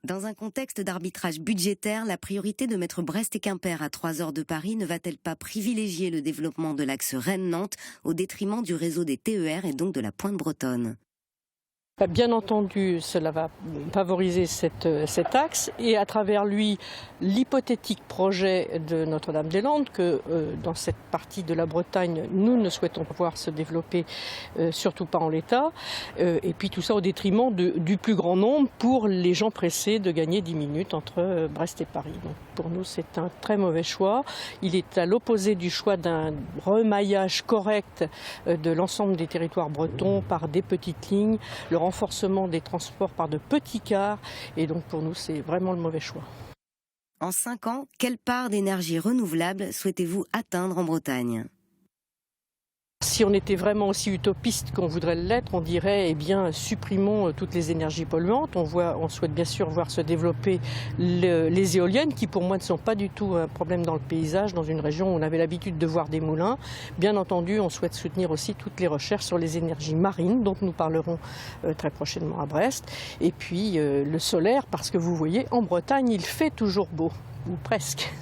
Dans un contexte d'arbitrage budgétaire, la priorité de mettre Brest et Quimper à 3 heures de Paris ne va-t-elle pas privilégier le développement de l'axe Rennes-Nantes au détriment du réseau des TER et donc de la Pointe bretonne ? Bien entendu, cela va favoriser cet axe et à travers lui l'hypothétique projet de Notre-Dame-des-Landes que dans cette partie de la Bretagne, nous ne souhaitons pas voir se développer, surtout pas en l'état. Et puis tout ça au détriment du plus grand nombre pour les gens pressés de gagner 10 minutes entre Brest et Paris. Donc pour nous, c'est un très mauvais choix. Il est à l'opposé du choix d'un remaillage correct de l'ensemble des territoires bretons par des petites lignes, le renforcement des transports par de petits cars, et donc pour nous c'est vraiment le mauvais choix. En 5 ans, quelle part d'énergie renouvelable souhaitez-vous atteindre en Bretagne ? Si on était vraiment aussi utopiste qu'on voudrait l'être, on dirait supprimons toutes les énergies polluantes. On souhaite bien sûr voir se développer les éoliennes qui pour moi ne sont pas du tout un problème dans le paysage, dans une région où on avait l'habitude de voir des moulins. Bien entendu, on souhaite soutenir aussi toutes les recherches sur les énergies marines dont nous parlerons très prochainement à Brest. Et puis le solaire, parce que vous voyez, en Bretagne, il fait toujours beau, ou presque.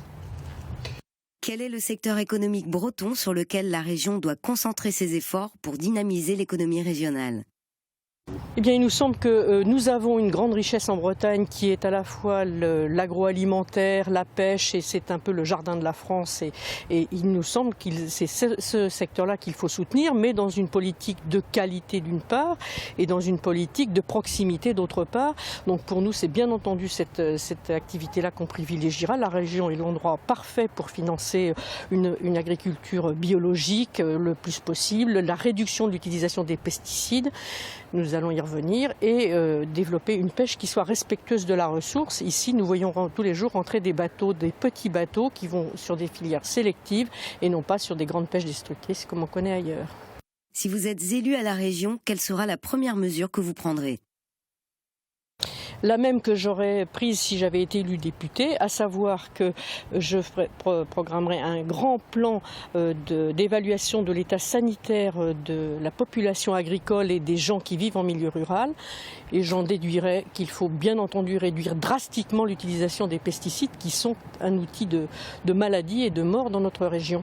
Quel est le secteur économique breton sur lequel la région doit concentrer ses efforts pour dynamiser l'économie régionale ? Eh bien, il nous semble que nous avons une grande richesse en Bretagne qui est à la fois l'agroalimentaire, la pêche, et c'est un peu le jardin de la France. Et il nous semble que c'est ce secteur-là qu'il faut soutenir, mais dans une politique de qualité d'une part et dans une politique de proximité d'autre part. Donc pour nous, c'est bien entendu cette activité-là qu'on privilégiera. La région est l'endroit parfait pour financer une agriculture biologique le plus possible, la réduction de l'utilisation des pesticides. Nous allons y revenir et développer une pêche qui soit respectueuse de la ressource. Ici, nous voyons tous les jours entrer des bateaux, des petits bateaux qui vont sur des filières sélectives et non pas sur des grandes pêches destructrices comme on connaît ailleurs. Si vous êtes élu à la région, quelle sera la première mesure que vous prendrez ? La même que j'aurais prise si j'avais été élu député, à savoir que je programmerai un grand plan d'évaluation de l'état sanitaire de la population agricole et des gens qui vivent en milieu rural. Et j'en déduirai qu'il faut bien entendu réduire drastiquement l'utilisation des pesticides qui sont un outil de maladie et de mort dans notre région.